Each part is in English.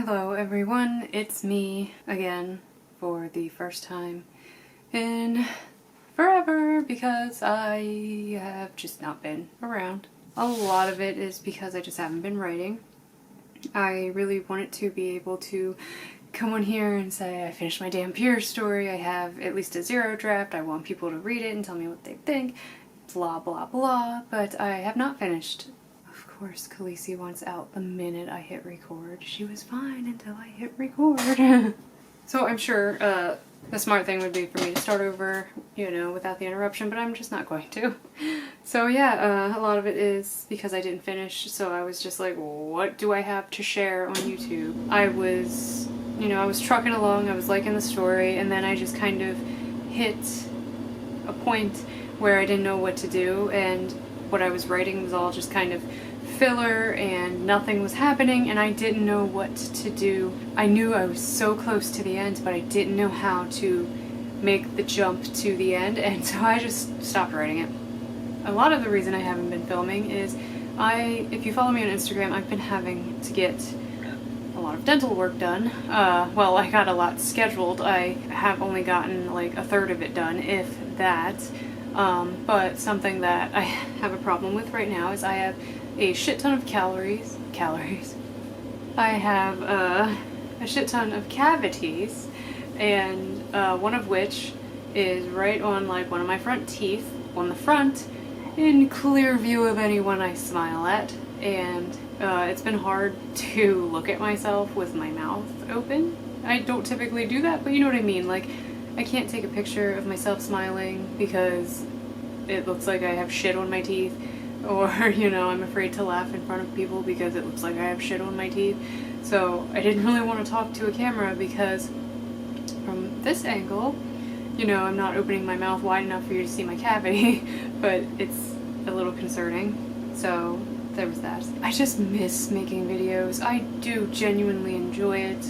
Hello everyone, it's me again for the first time in forever because I have just not been around. A lot of it is because I just haven't been writing. I really wanted to be able to come on here and say I finished my damn Pure story, I have at least a 0 draft, I want people to read it and tell me what they think, blah blah blah, but I have not finished. Of course, Khaleesi wants out the minute I hit record. She was fine until I hit record. So I'm sure the smart thing would be for me to start over, you know, without the interruption, but I'm just not going to. So yeah, a lot of it is because I didn't finish, so I was just like, what do I have to share on YouTube? I was, you know, I was trucking along, I was liking the story, and then I just kind of hit a point where I didn't know what to do, and what I was writing was all just kind of filler and nothing was happening and I didn't know what to do. I knew I was so close to the end, but I didn't know how to make the jump to the end, and so I just stopped writing it. A lot of the reason I haven't been filming is if you follow me on Instagram, I've been having to get a lot of dental work done. Well, I got a lot scheduled. I have only gotten like a third of it done, if that. But something that I have a problem with right now is I have a shit ton of calories. I have a shit ton of cavities, and one of which is right on like one of my front teeth, on the front, in clear view of anyone I smile at, and it's been hard to look at myself with my mouth open. I don't typically do that, but you know what I mean, like I can't take a picture of myself smiling because it looks like I have shit on my teeth, or, you know, I'm afraid to laugh in front of people because it looks like I have shit on my teeth. So I didn't really want to talk to a camera because from this angle, you know, I'm not opening my mouth wide enough for you to see my cavity, but it's a little concerning. So there was that. I just miss making videos. I do genuinely enjoy it,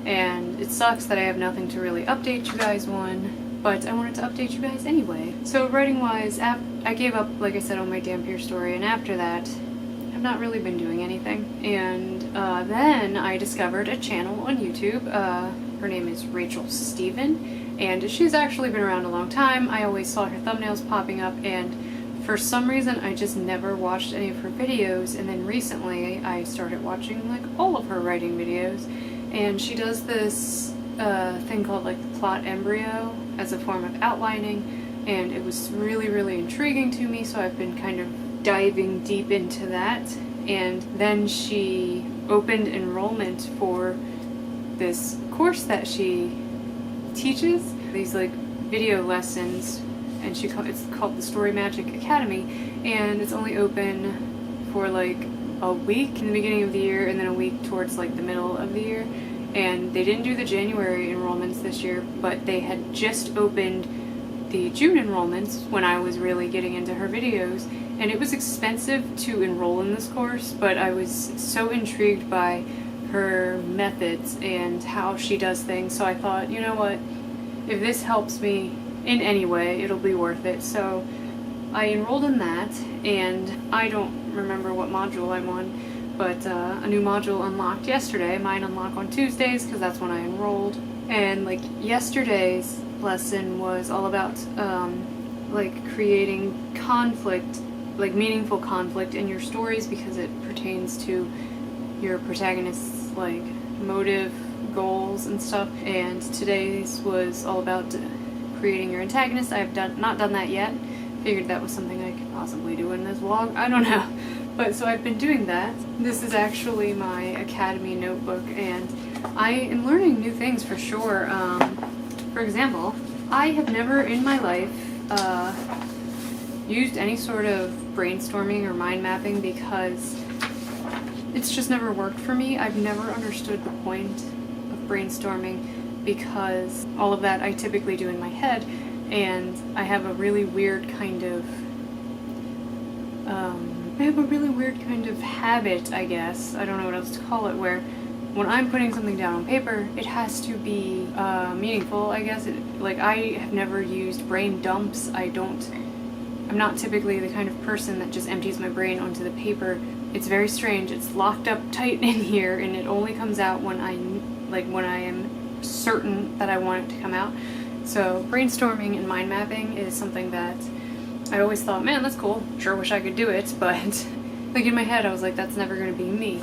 and it sucks that I have nothing to really update you guys on, but I wanted to update you guys anyway. So writing wise, I gave up, like I said, on my damn Pure story, and after that I've not really been doing anything. And then I discovered a channel on YouTube. Her name is Rachel Steven, and she's actually been around a long time. I always saw her thumbnails popping up, and for some reason I just never watched any of her videos, and then recently I started watching like all of her writing videos. And she does this thing called like the plot embryo as a form of outlining, and it was really intriguing to me, so I've been kind of diving deep into that. And then she opened enrollment for this course that she teaches, these like video lessons, and it's called the Story Magic Academy, and it's only open for like a week in the beginning of the year and then a week towards like the middle of the year. And they didn't do the January enrollments this year, but they had just opened the June enrollments when I was really getting into her videos, and it was expensive to enroll in this course, but I was so intrigued by her methods and how she does things, so I thought, you know what, if this helps me in any way, it'll be worth it. So I enrolled in that, and I don't remember what module I'm on, but a new module unlocked yesterday. Mine unlock on Tuesdays because that's when I enrolled. And like yesterday's lesson was all about like creating conflict, like meaningful conflict in your stories, because it pertains to your protagonist's like motive, goals and stuff. And today's was all about creating your antagonist. I have not done that yet. Figured that was something I could possibly do in this vlog. I don't know. But so I've been doing that. This is actually my Academy notebook, and I am learning new things for sure. For example, I have never in my life used any sort of brainstorming or mind mapping because it's just never worked for me. I've never understood the point of brainstorming because all of that I typically do in my head, and I have a really weird kind of habit, I guess, I don't know what else to call it, where when I'm putting something down on paper, it has to be meaningful, I guess. Like, I have never used brain dumps. I'm not typically the kind of person that just empties my brain onto the paper it's very strange. It's locked up tight in here, and it only comes out when I am certain that I want it to come out. So brainstorming and mind mapping is something that I always thought, man, that's cool. Sure wish I could do it, but like in my head, I was like, that's never gonna be me.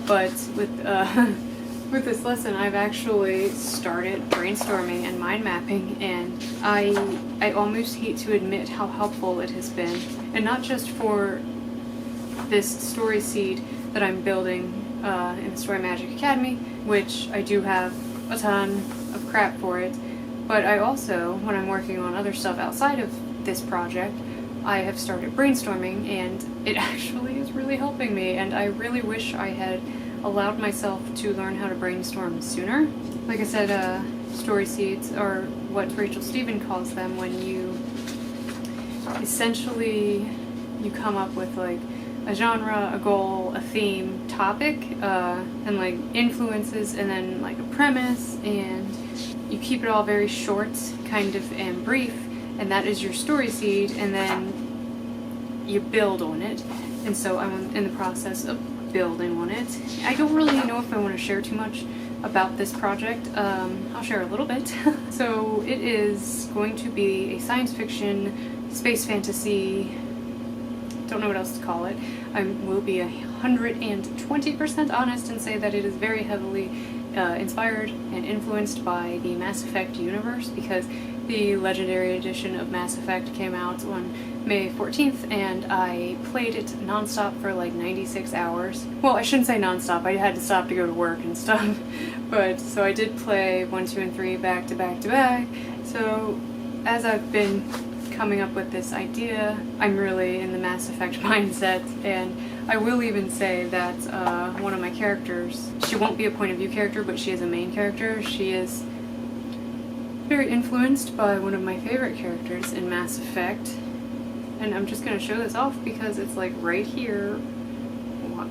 But with this lesson, I've actually started brainstorming and mind mapping, and I almost hate to admit how helpful it has been, and not just for this story seed that I'm building in the Story Magic Academy, which I do have a ton of crap for it, but I also, when I'm working on other stuff outside of this project, I have started brainstorming, and it actually is really helping me, and I really wish I had allowed myself to learn how to brainstorm sooner. Like I said, story seeds are what Rachel Stephen calls them, when you essentially you come up with like a genre, a goal, a theme, topic, and like influences, and then like a premise, and you keep it all very short, kind of, and brief, and that is your story seed, and then you build on it. And so I'm in the process of building on it. I don't really know if I want to share too much about this project. I'll share a little bit. So it is going to be a science fiction, space fantasy, don't know what else to call it. I will be 120% honest and say that it is very heavily inspired and influenced by the Mass Effect universe, because the Legendary Edition of Mass Effect came out on May 14th, and I played it nonstop for like 96 hours. Well, I shouldn't say nonstop, I had to stop to go to work and stuff. But, so I did play 1, 2, and 3 back to back to back. So, as I've been coming up with this idea, I'm really in the Mass Effect mindset, and I will even say that one of my characters, she won't be a point of view character, but she is a main character. She is very influenced by one of my favorite characters in Mass Effect, and I'm just going to show this off because it's like right here,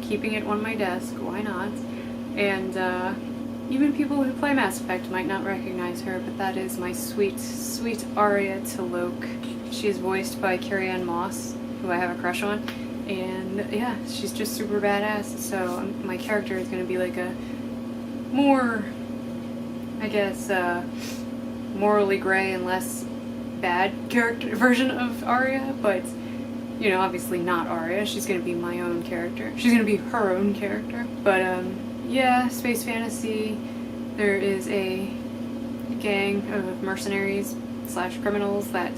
keeping it on my desk, why not? And even people who play Mass Effect might not recognize her, but that is my sweet, sweet Arya T'Loak. She is voiced by Carrie-Anne Moss, who I have a crush on, and yeah, she's just super badass. So my character is going to be like a more, I guess, morally gray and less bad character version of Arya, but you know, obviously not Arya. She's going to be my own character. She's going to be her own character. But yeah, space fantasy. There is a gang of mercenaries / criminals that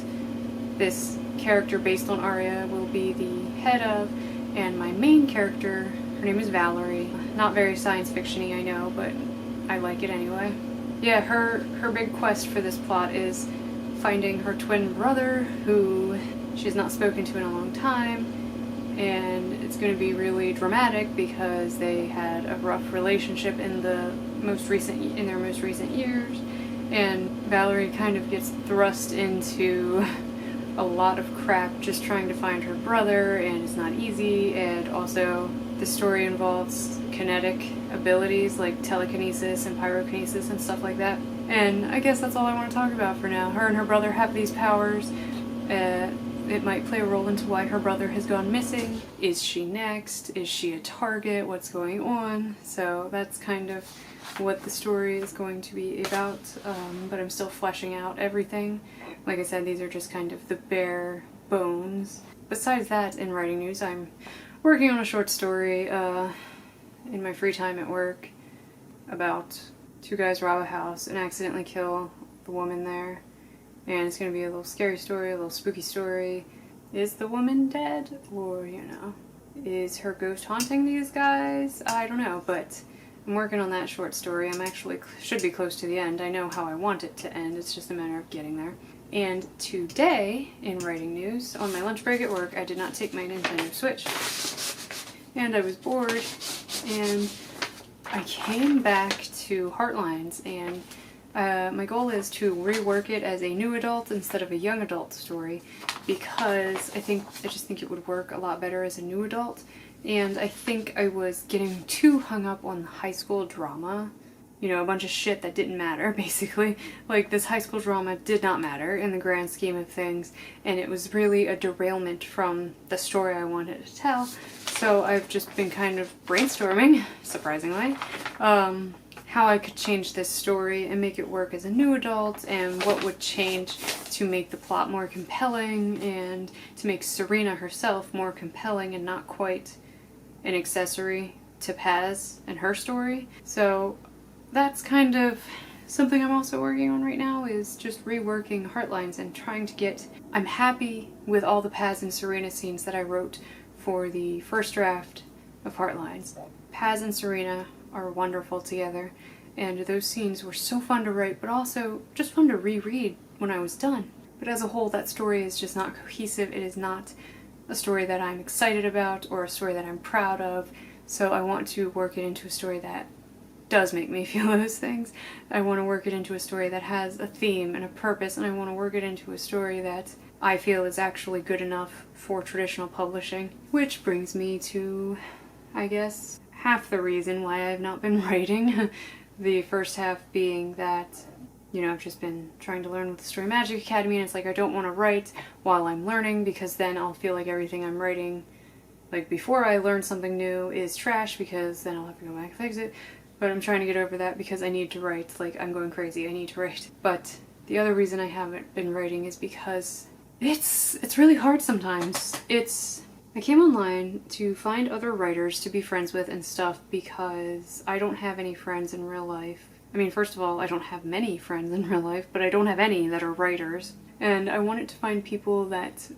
this character based on Arya will be the head of, and my main character, her name is Valerie. Not very science fiction-y, I know, but I like it anyway. Yeah, her big quest for this plot is finding her twin brother, who she's not spoken to in a long time, and it's going to be really dramatic because they had a rough relationship in their most recent years, and Valerie kind of gets thrust into a lot of crap just trying to find her brother, and it's not easy. And also the story involves kinetic abilities like telekinesis and pyrokinesis and stuff like that. And I guess that's all I want to talk about for now. Her and her brother have these powers. It might play a role into why her brother has gone missing. Is she next? Is she a target? What's going on? So that's kind of what the story is going to be about, but I'm still fleshing out everything. Like I said, these are just kind of the bare bones. Besides that, in writing news, I'm working on a short story in my free time at work about 2 guys rob a house and accidentally kill the woman there. And it's going to be a little scary story, a little spooky story. Is the woman dead? Or, you know, is her ghost haunting these guys? I don't know, but I'm working on that short story. I'm actually should be close to the end. I know how I want it to end. It's just a matter of getting there. And today, in writing news, on my lunch break at work, I did not take my Nintendo Switch. And I was bored, and I came back to Heartlines, and my goal is to rework it as a new adult instead of a young adult story, because I just think it would work a lot better as a new adult. And I think I was getting too hung up on high school drama. You know, a bunch of shit that didn't matter, basically. Like, this high school drama did not matter in the grand scheme of things, and it was really a derailment from the story I wanted to tell. So I've just been kind of brainstorming, surprisingly, how I could change this story and make it work as a new adult, and what would change to make the plot more compelling and to make Serena herself more compelling and not quite an accessory to Paz and her story. So that's kind of something I'm also working on right now, is just reworking Heartlines and trying to get... I'm happy with all the Paz and Serena scenes that I wrote for the first draft of Heartlines. Paz and Serena are wonderful together, and those scenes were so fun to write, but also just fun to reread when I was done. But as a whole, that story is just not cohesive. It is not a story that I'm excited about or a story that I'm proud of, so I want to work it into a story that does make me feel those things. I want to work it into a story that has a theme and a purpose, and I want to work it into a story that I feel is actually good enough for traditional publishing. Which brings me to, I guess, half the reason why I've not been writing. The first half being that, you know, I've just been trying to learn with the Story Magic Academy, and it's like I don't want to write while I'm learning, because then I'll feel like everything I'm writing, like before I learn something new, is trash, because then I'll have to go back and fix it. But I'm trying to get over that because I need to write. Like, I'm going crazy, I need to write. But the other reason I haven't been writing is because it's really hard sometimes. I came online to find other writers to be friends with and stuff, because I don't have any friends in real life. I mean, first of all, I don't have many friends in real life, but I don't have any that are writers. And I wanted to find people that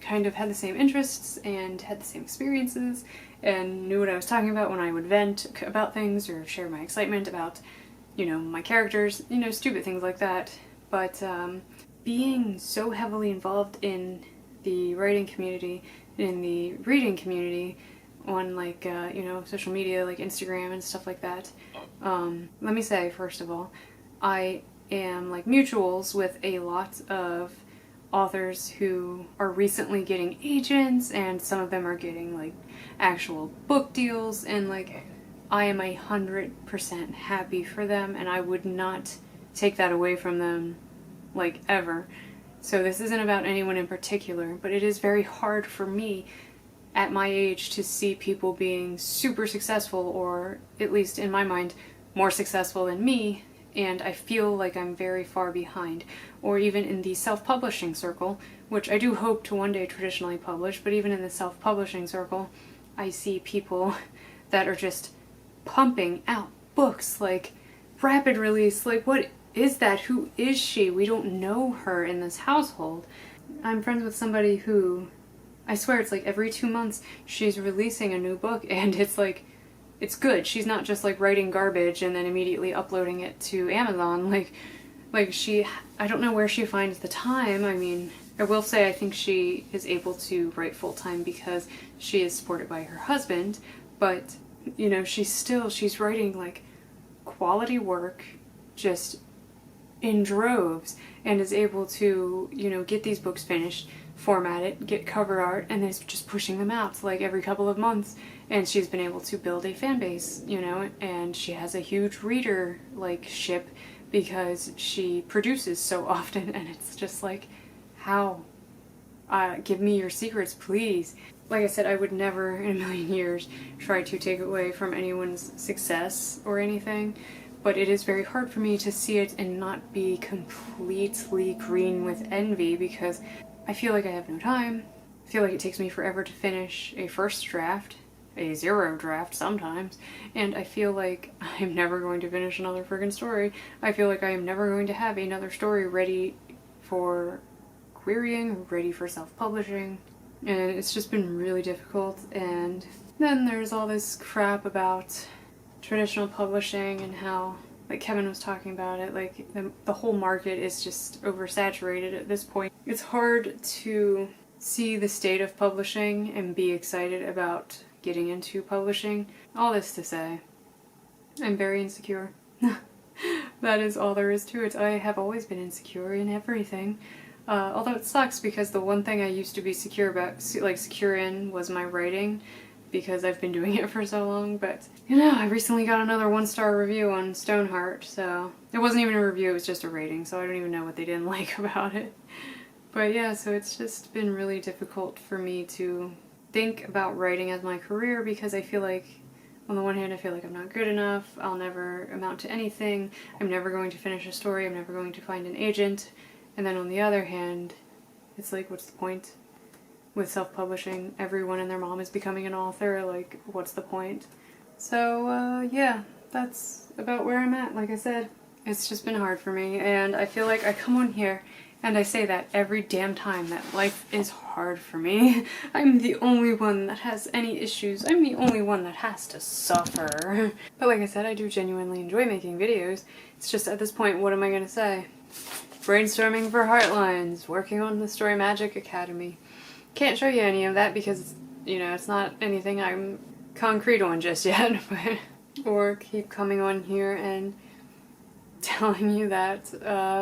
kind of had the same interests and had the same experiences and knew what I was talking about when I would vent about things or share my excitement about, you know, my characters, you know, stupid things like that. But being so heavily involved in the writing community, in the reading community, on like, you know, social media like Instagram and stuff like that, let me say, first of all, I am like mutuals with a lot of authors who are recently getting agents, and some of them are getting like actual book deals, and like I am 100% happy for them, and I would not take that away from them, like, ever. So this isn't about anyone in particular, but it is very hard for me at my age to see people being super successful, or at least in my mind more successful than me, and I feel like I'm very far behind. Or even in the self-publishing circle, which I do hope to one day traditionally publish, but even in the self-publishing circle, I see people that are just pumping out books, like rapid release. Like, what is that? Who is she? We don't know her in this household. I'm friends with somebody who, I swear it's like every 2 months she's releasing a new book, and it's like, it's good. She's not just like writing garbage and then immediately uploading it to Amazon. Like she, I don't know where she finds the time. I mean, I will say I think she is able to write full-time because she is supported by her husband, but, you know, she's writing like quality work just in droves, and is able to, you know, get these books finished, format it, get cover art, and then just pushing them out like every couple of months. And she's been able to build a fan base, you know, and she has a huge reader like ship because she produces so often, and it's just like, how? Give me your secrets, please. Like I said, I would never in a million years try to take away from anyone's success or anything, but it is very hard for me to see it and not be completely green with envy, because I feel like I have no time. I feel like it takes me forever to finish a first draft, a 0 draft sometimes, and I feel like I'm never going to finish another friggin' story. I feel like I am never going to have another story ready for querying, ready for self-publishing, and it's just been really difficult. And then there's all this crap about traditional publishing and how, like Kevin was talking about it, like the whole market is just oversaturated at this point. It's hard to see the state of publishing and be excited about getting into publishing. All this to say, I'm very insecure. That is all there is to it. I have always been insecure in everything. Although it sucks, because the one thing I used to be secure about, like secure in, was my writing, because I've been doing it for so long. But, you know, I recently got another 1-star review on Stoneheart, so it wasn't even a review, it was just a rating, so I don't even know what they didn't like about it. But yeah, so it's just been really difficult for me to think about writing as my career because I feel like, on the one hand, I feel like I'm not good enough, I'll never amount to anything, I'm never going to finish a story, I'm never going to find an agent. And then on the other hand, it's like, what's the point? With self-publishing, everyone and their mom is becoming an author, like, what's the point? So, yeah, that's about where I'm at. Like I said, it's just been hard for me, and I feel like I come on here and I say that every damn time, that life is hard for me. I'm the only one that has any issues. I'm the only one that has to suffer. But like I said, I do genuinely enjoy making videos. It's just at this point, what am I gonna say? Brainstorming for Heartlines, working on the Story Magic Academy. Can't show you any of that because, you know, it's not anything I'm concrete on just yet. But, or keep coming on here and telling you that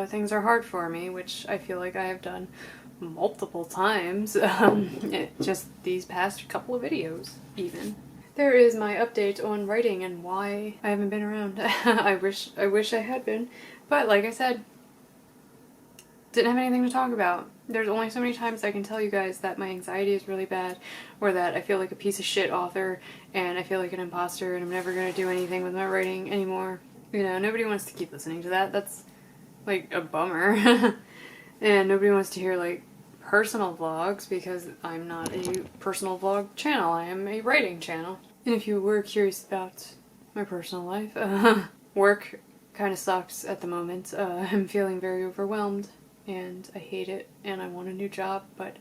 things are hard for me, which I feel like I have done multiple times, just these past couple of videos even. There is my update on writing and why I haven't been around. I wish I had been, but like I said, didn't have anything to talk about. There's only so many times I can tell you guys that my anxiety is really bad, or that I feel like a piece of shit author, and I feel like an imposter, and I'm never gonna do anything with my writing anymore. You know, nobody wants to keep listening to that. That's, like, a bummer. And nobody wants to hear, like, personal vlogs, because I'm not a personal vlog channel. I am a writing channel. And if you were curious about my personal life, work kind of sucks at the moment. I'm feeling very overwhelmed, and I hate it, and I want a new job, but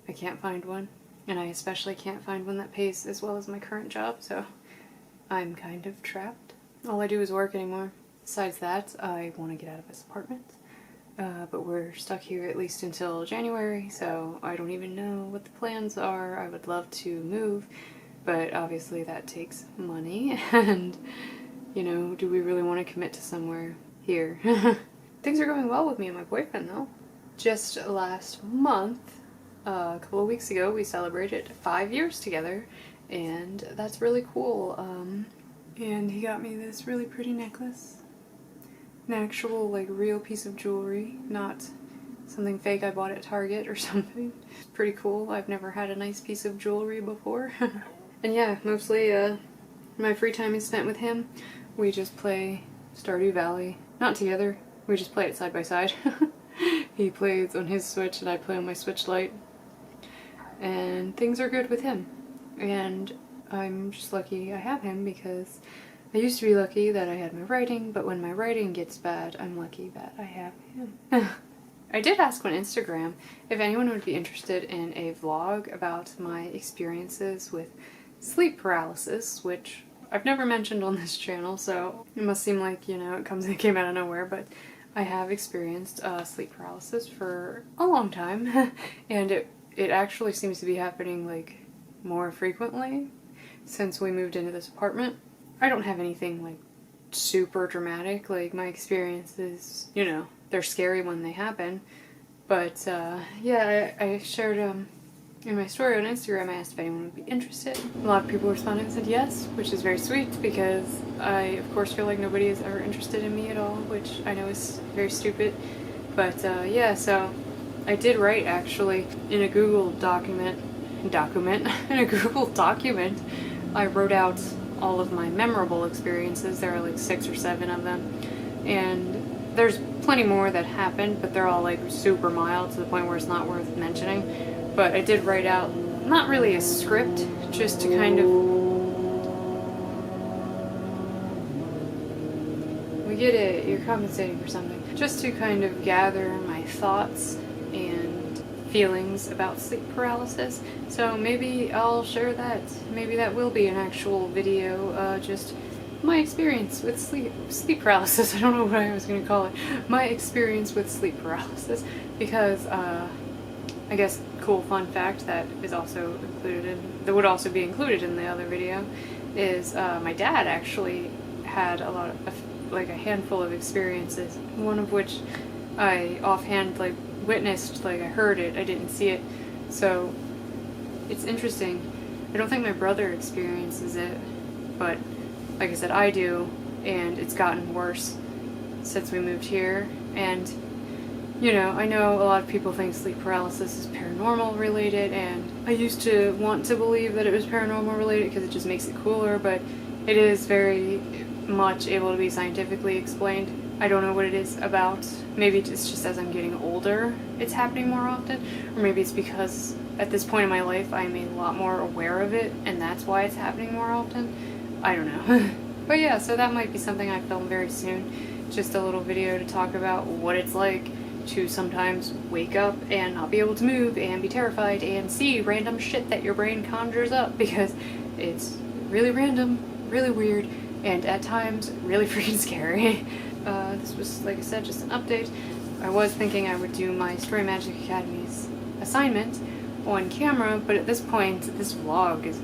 I can't find one. And I especially can't find one that pays as well as my current job, so I'm kind of trapped. All I do is work anymore. Besides that, I want to get out of this apartment, but we're stuck here at least until January, so I don't even know what the plans are. I would love to move, but obviously that takes money, and, you know, do we really want to commit to somewhere here? Things are going well with me and my boyfriend, though. Just last month, a couple of weeks ago, we celebrated 5 years together, and that's really cool. And he got me this really pretty necklace. An actual, like, real piece of jewelry, not something fake I bought at Target or something. It's pretty cool. I've never had a nice piece of jewelry before. And yeah, mostly my free time is spent with him. We just play Stardew Valley. Not together, we just play it side by side. He plays on his Switch and I play on my Switch Lite. And things are good with him. And I'm just lucky I have him, because I used to be lucky that I had my writing, but when my writing gets bad, I'm lucky that I have him. I did ask on Instagram if anyone would be interested in a vlog about my experiences with sleep paralysis, which I've never mentioned on this channel, so it must seem like, you know, it came out of nowhere, but I have experienced sleep paralysis for a long time, and it actually seems to be happening, like, more frequently since we moved into this apartment. I don't have anything, like, super dramatic. Like, my experiences, you know, they're scary when they happen. But, yeah, I shared, in my story on Instagram, I asked if anyone would be interested. A lot of people responded and said yes, which is very sweet, because I, of course, feel like nobody is ever interested in me at all, which I know is very stupid. But, yeah, so I did write, actually, in a Google document, in a Google document, I wrote out all of my memorable experiences. There are like 6 or 7 of them, and there's plenty more that happened, but they're all like super mild to the point where it's not worth mentioning. But I did write out, not really a script, just to kind of, we get it, you're compensating for something, just to kind of gather my thoughts and feelings about sleep paralysis. So maybe I'll share that. Maybe that will be an actual video, just my experience with sleep paralysis. I don't know what I was going to call it. My experience with sleep paralysis, because I guess cool fun fact that is also that would also be included in the other video is my dad actually had a lot of, like, a handful of experiences, one of which I offhand, like, witnessed, like, I heard it, I didn't see it. So it's interesting. I don't think my brother experiences it, but like I said, I do, and it's gotten worse since we moved here. And you know, I know a lot of people think sleep paralysis is paranormal related, and I used to want to believe that it was paranormal related because it just makes it cooler, but it is very much able to be scientifically explained. I don't know what it is about. Maybe it's just as I'm getting older, it's happening more often, or maybe it's because at this point in my life I'm a lot more aware of it, and that's why it's happening more often. I don't know. But yeah, so that might be something I film very soon. Just a little video to talk about what it's like to sometimes wake up and not be able to move and be terrified and see random shit that your brain conjures up, because it's really random, really weird, and at times really freaking scary. This was, like I said, just an update. I was thinking I would do my Story Magic Academy's assignment on camera, but at this point, this vlog is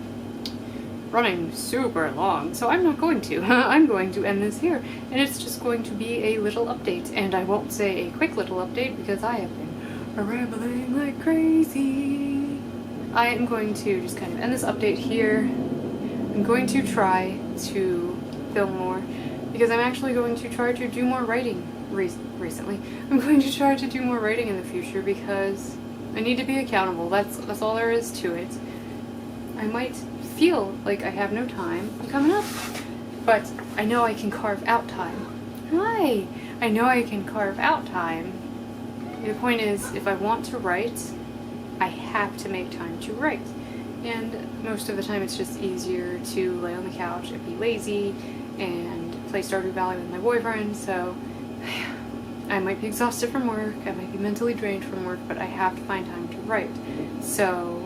running super long, so I'm not going to. I'm going to end this here, and it's just going to be a little update, and I won't say a quick little update because I have been rambling like crazy. I am going to just kind of end this update here. I'm going to try to film more, because I'm actually going to try to do more writing recently. I'm going to try to do more writing in the future because I need to be accountable. That's all there is to it. I might feel like I have no time coming up, but I know I can carve out time. Hi! I know I can carve out time. The point is, if I want to write, I have to make time to write. And most of the time it's just easier to lay on the couch and be lazy and play Stardew Valley with my boyfriend, so I might be exhausted from work, I might be mentally drained from work, but I have to find time to write. So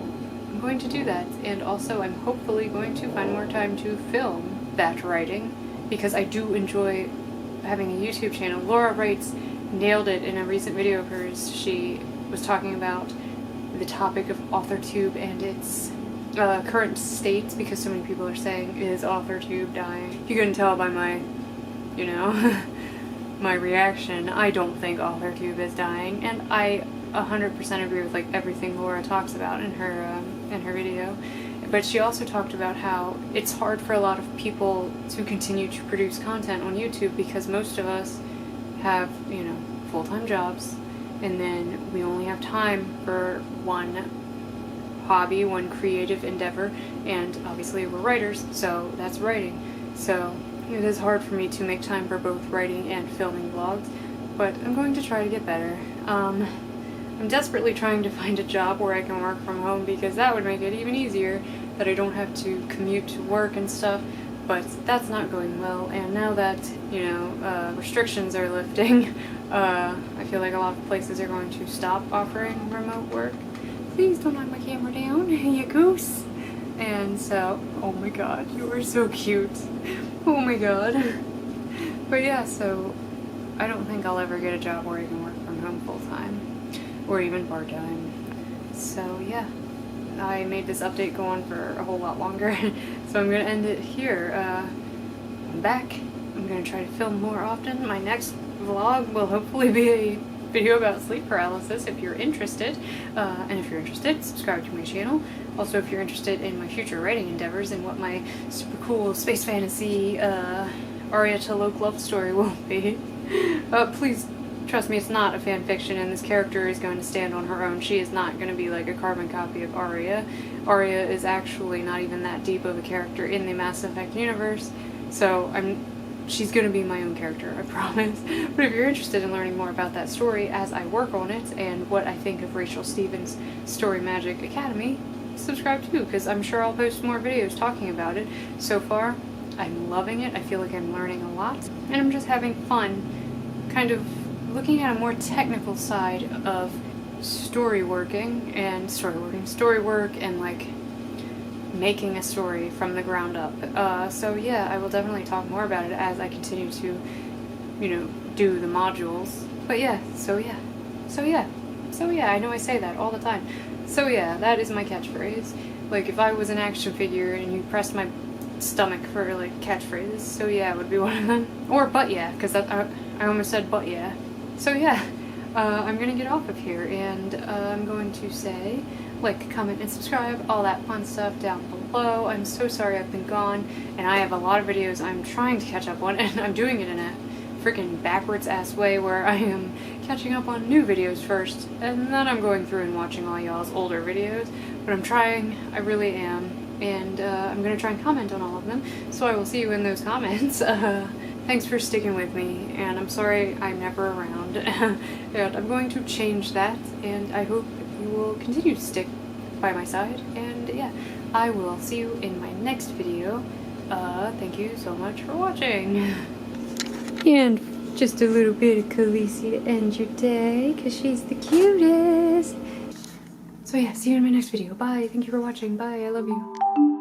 I'm going to do that, and also I'm hopefully going to find more time to film that writing, because I do enjoy having a YouTube channel. Laura Wrights nailed it in a recent video of hers. She was talking about the topic of AuthorTube and its current state, because so many people are saying, is AuthorTube dying? You couldn't tell by my, you know, my reaction. I don't think AuthorTube is dying, and I 100% agree with like everything Laura talks about in her video. But she also talked about how it's hard for a lot of people to continue to produce content on YouTube because most of us have, you know, full-time jobs, and then we only have time for one hobby, one creative endeavor, and obviously we're writers, so that's writing. So it is hard for me to make time for both writing and filming vlogs, but I'm going to try to get better. I'm desperately trying to find a job where I can work from home, because that would make it even easier, that I don't have to commute to work and stuff, but that's not going well, and now that, you know, restrictions are lifting, I feel like a lot of places are going to stop offering remote work. Please don't knock my camera down, you goose. And so, oh my god, you are so cute. Oh my god. But yeah, so I don't think I'll ever get a job where I can work from home full time, or even part time. So yeah, I made this update go on for a whole lot longer, so I'm gonna end it here. I'm back. I'm gonna try to film more often. My next vlog will hopefully be a video about sleep paralysis if you're interested, and if you're interested, subscribe to my channel. Also, if you're interested in my future writing endeavors and what my super cool space fantasy Aria to Loke love story will be, please trust me, it's not a fan fiction, and this character is going to stand on her own. She is not going to be like a carbon copy of Aria. Aria is actually not even that deep of a character in the Mass Effect universe, so she's going to be my own character, I promise. But if you're interested in learning more about that story as I work on it, and what I think of Rachel Stevens' Story Magic Academy, subscribe too, because I'm sure I'll post more videos talking about it. So far, I'm loving it. I feel like I'm learning a lot, and I'm just having fun kind of looking at a more technical side of story work and like making a story from the ground up. So yeah, I will definitely talk more about it as I continue to, you know, do the modules. But yeah, so yeah, I know I say that all the time. So yeah, that is my catchphrase. Like, if I was an action figure and you pressed my stomach for like catchphrases, so yeah, it would be one of them. Or but yeah, because I almost said but yeah. So yeah, I'm gonna get off of here, and I'm going to say like, comment, and subscribe, all that fun stuff down below. I'm so sorry I've been gone, and I have a lot of videos I'm trying to catch up on, and I'm doing it in a freaking backwards ass way where I am catching up on new videos first, and then I'm going through and watching all y'all's older videos. But I'm trying, I really am, and I'm gonna try and comment on all of them, so I will see you in those comments. Thanks for sticking with me, and I'm sorry I'm never around, and I'm going to change that, and I hope you will continue to stick by my side, and yeah, I will see you in my next video. Thank you so much for watching. And just a little bit of Khaleesi to end your day, because she's the cutest. So yeah, see you in my next video. Bye. Thank you for watching. Bye. I love you.